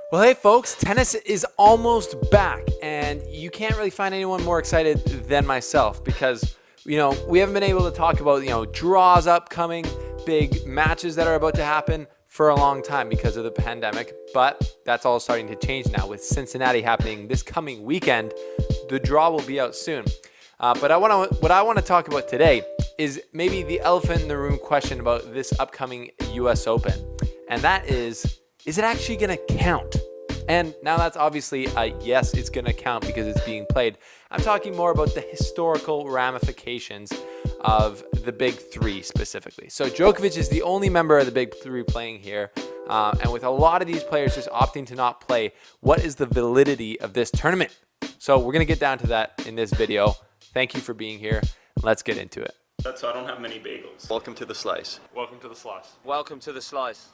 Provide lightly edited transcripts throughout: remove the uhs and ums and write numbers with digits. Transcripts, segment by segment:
Well, hey folks, tennis is almost back, and you can't really find anyone more excited than myself because, we haven't been able to talk about, draws upcoming, big matches that are about to happen for a long time because of the pandemic, but that's all starting to change now with Cincinnati happening this coming weekend. The draw will be out soon. But what I want to talk about today is maybe the elephant in the room question about this upcoming US Open, and that is it actually going to count? And now that's obviously a yes, it's going to count because it's being played. I'm talking more about the historical ramifications of the big three specifically. So Djokovic is the only member of the big three playing here. And with a lot of these players just opting to not play, what is the validity of this tournament? So we're going to get down to that in this video. Thank you for being here. Let's get into it. That's so I don't have many bagels. Welcome to the slice. Welcome to the slice. Welcome to the slice.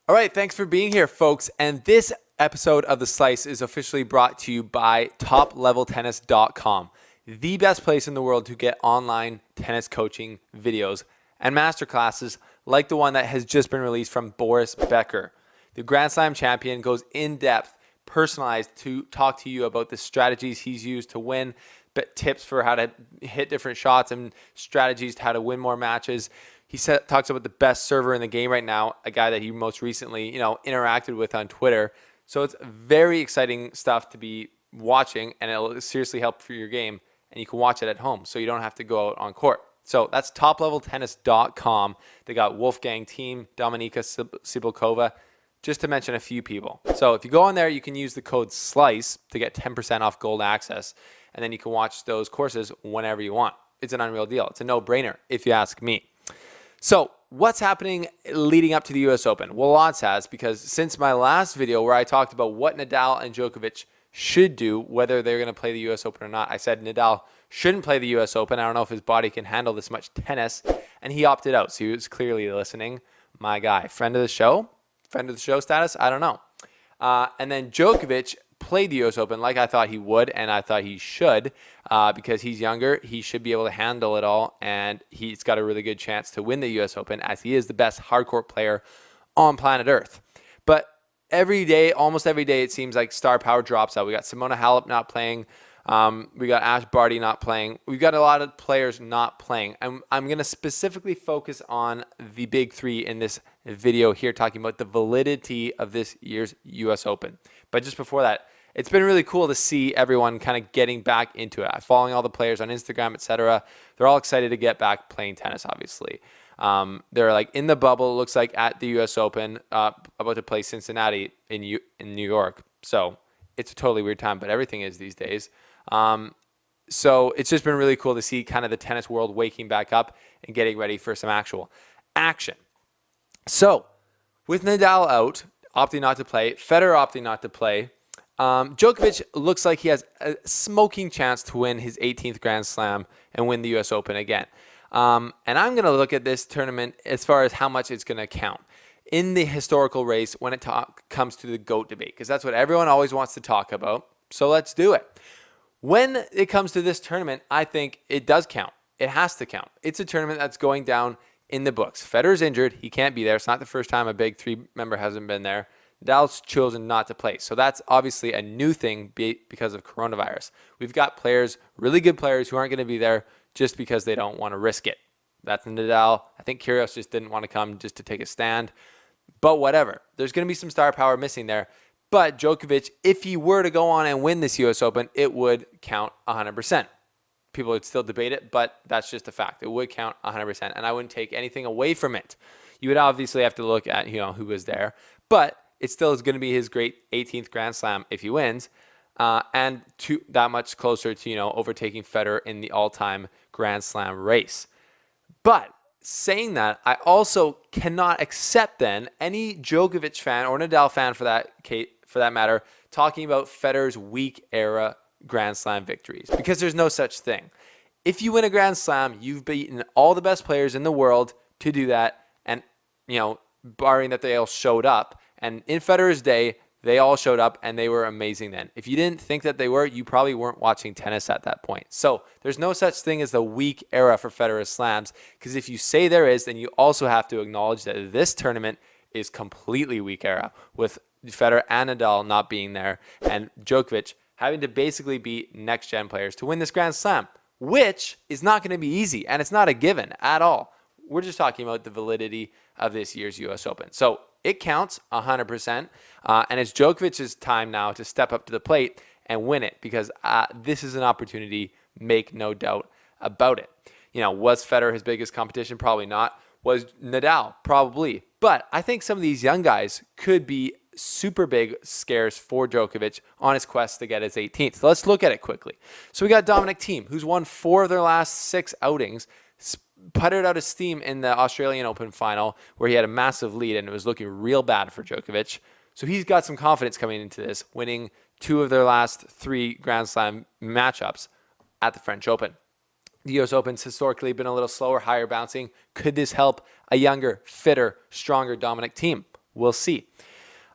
All right, thanks for being here, folks. And this episode of The Slice is officially brought to you by topleveltennis.com, the best place in the world to get online tennis coaching videos and masterclasses like the one that has just been released from Boris Becker. The Grand Slam champion goes in depth, personalized to talk to you about the strategies he's used to win, but tips for how to hit different shots and strategies to how to win more matches. He talks about the best server in the game right now, a guy that he most recently, interacted with on Twitter. So it's very exciting stuff to be watching, and it'll seriously help for your game, and you can watch it at home, so you don't have to go out on court. So that's topleveltennis.com. They got Wolfgang Team, Dominika Sibilkova, just to mention a few people. So if you go on there, you can use the code SLICE to get 10% off gold access, and then you can watch those courses whenever you want. It's an unreal deal. It's a no-brainer, if you ask me. So what's happening leading up to the US Open? Well, lots has, because since my last video where I talked about what Nadal and Djokovic should do, whether they're going to play the US Open or not, I said Nadal shouldn't play the US Open. I don't know if his body can handle this much tennis, and he opted out. So he was clearly listening. My guy, friend of the show status, I don't know. And then Djokovic played the US Open like I thought he would, and I thought he should, because he's younger. He should be able to handle it all, and he's got a really good chance to win the US Open as he is the best hardcourt player on planet Earth. But almost every day, it seems like star power drops out. We got Simona Halep not playing. We got Ash Barty not playing. We've got a lot of players not playing. I'm going to specifically focus on the big three in this video here, talking about the validity of this year's US Open. But just before that, it's been really cool to see everyone kind of getting back into it. I'm following all the players on Instagram, etc. They're all excited to get back playing tennis, obviously. They're like in the bubble, it looks like, at the US Open, about to play Cincinnati in New York. So it's a totally weird time, but everything is these days. So it's just been really cool to see kind of the tennis world waking back up and getting ready for some actual action. So with Nadal out, opting not to play, Federer opting not to play, Djokovic looks like he has a smoking chance to win his 18th Grand Slam and win the US Open again. And I'm going to look at this tournament as far as how much it's going to count in the historical race when it comes to the GOAT debate, because that's what everyone always wants to talk about. So let's do it. When it comes to this tournament, I think it does count. It has to count. It's a tournament that's going down in the books. Federer's injured. He can't be there. It's not the first time a big three member hasn't been there. Nadal's chosen not to play. So that's obviously a new thing because of coronavirus. We've got players, really good players, who aren't going to be there just because they don't want to risk it. That's Nadal. I think Kyrgios just didn't want to come just to take a stand. But whatever. There's going to be some star power missing there. But Djokovic, if he were to go on and win this US Open, it would count 100%. People would still debate it, but that's just a fact. It would count 100%, and I wouldn't take anything away from it. You would obviously have to look at, who was there, but it still is going to be his great 18th Grand Slam if he wins, and that much closer to, overtaking Federer in the all-time Grand Slam race. But saying that, I also cannot accept then any Djokovic fan or Nadal fan for that matter talking about Federer's weak era Grand Slam victories, because there's no such thing. If you win a Grand Slam, you've beaten all the best players in the world to do that, and barring that they all showed up. And in Federer's day, They all showed up and they were amazing then. If you didn't think that they were, you probably weren't watching tennis at that point. So there's no such thing as the weak era for Federer's slams, because if you say there is, then you also have to acknowledge that this tournament is completely weak era, with Federer and Nadal not being there and Djokovic having to basically beat next-gen players to win this Grand Slam, which is not going to be easy, and it's not a given at all. We're just talking about the validity of this year's U.S. Open. So it counts 100%, and it's Djokovic's time now to step up to the plate and win it, because this is an opportunity, make no doubt about it. Was Federer his biggest competition? Probably not. Was Nadal? Probably. But I think some of these young guys could be super big scares for Djokovic on his quest to get his 18th. So let's look at it quickly. So we got Dominic Thiem, who's won 4 of their last 6 outings, puttered out of steam in the Australian Open final where he had a massive lead and it was looking real bad for Djokovic. So he's got some confidence coming into this, winning 2 of their last 3 Grand Slam matchups at the French Open. The U.S. Open's historically been a little slower, higher bouncing. Could this help a younger, fitter, stronger Dominic Thiem? We'll see.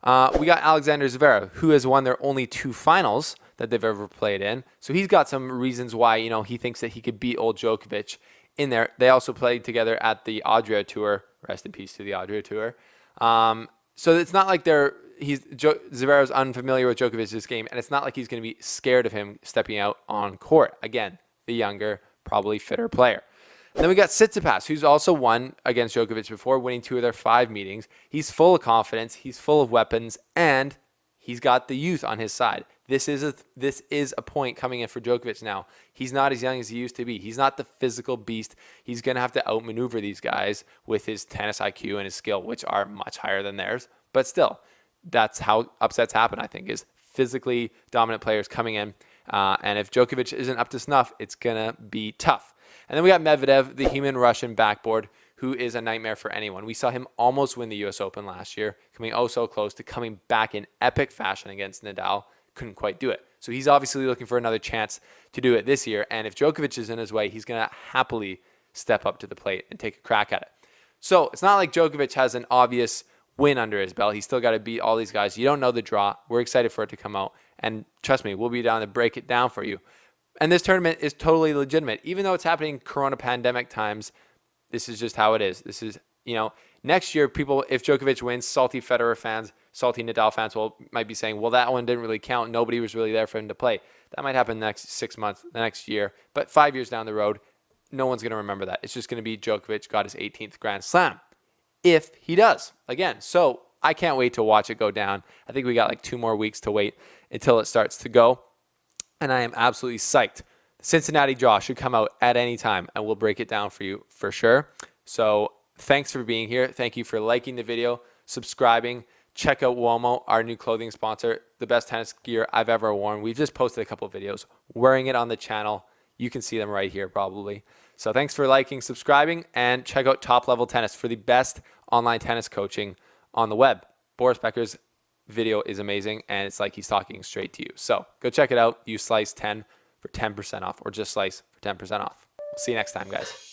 We got Alexander Zverev, who has won their only 2 finals that they've ever played in. So he's got some reasons why, he thinks that he could beat old Djokovic in there. They also played together at the Adria Tour. Rest in peace to the Adria Tour. So it's not like Zverev's unfamiliar with Djokovic's game, and it's not like he's going to be scared of him stepping out on court. Again, the younger, probably fitter player. And then we got Tsitsipas, who's also won against Djokovic before, winning 2 of their 5 meetings. He's full of confidence, he's full of weapons, and he's got the youth on his side. This is a point coming in for Djokovic now. He's not as young as he used to be. He's not the physical beast. He's going to have to outmaneuver these guys with his tennis IQ and his skill, which are much higher than theirs. But still, that's how upsets happen, I think, is physically dominant players coming in. And if Djokovic isn't up to snuff, it's going to be tough. And then we got Medvedev, the human Russian backboard, who is a nightmare for anyone. We saw him almost win the U.S. Open last year, coming oh so close to coming back in epic fashion against Nadal. Couldn't quite do it. So he's obviously looking for another chance to do it this year. And if Djokovic is in his way, he's going to happily step up to the plate and take a crack at it. So it's not like Djokovic has an obvious win under his belt. He's still got to beat all these guys. You don't know the draw. We're excited for it to come out. And trust me, we'll be down to break it down for you. And this tournament is totally legitimate. Even though it's happening Corona pandemic times, this is just how it is. This is, next year, people, if Djokovic wins, salty Federer fans, salty Nadal fans might be saying, well, that one didn't really count. Nobody was really there for him to play. That might happen the next 6 months, the next year. But 5 years down the road, no one's going to remember that. It's just going to be Djokovic got his 18th Grand Slam. If he does, again. So I can't wait to watch it go down. I think we got like 2 more weeks to wait until it starts to go. And I am absolutely psyched. The Cincinnati draw should come out at any time, and we'll break it down for you for sure. So thanks for being here. Thank you for liking the video, subscribing. Check out Uomo, our new clothing sponsor, the best tennis gear I've ever worn. We've just posted a couple of videos wearing it on the channel. You can see them right here probably. So thanks for liking, subscribing, and check out Top Level Tennis for the best online tennis coaching on the web. Boris Becker's video is amazing, and it's like he's talking straight to you. So go check it out. Use Slice10 for 10% off, or just Slice for 10% off. We'll see you next time, guys.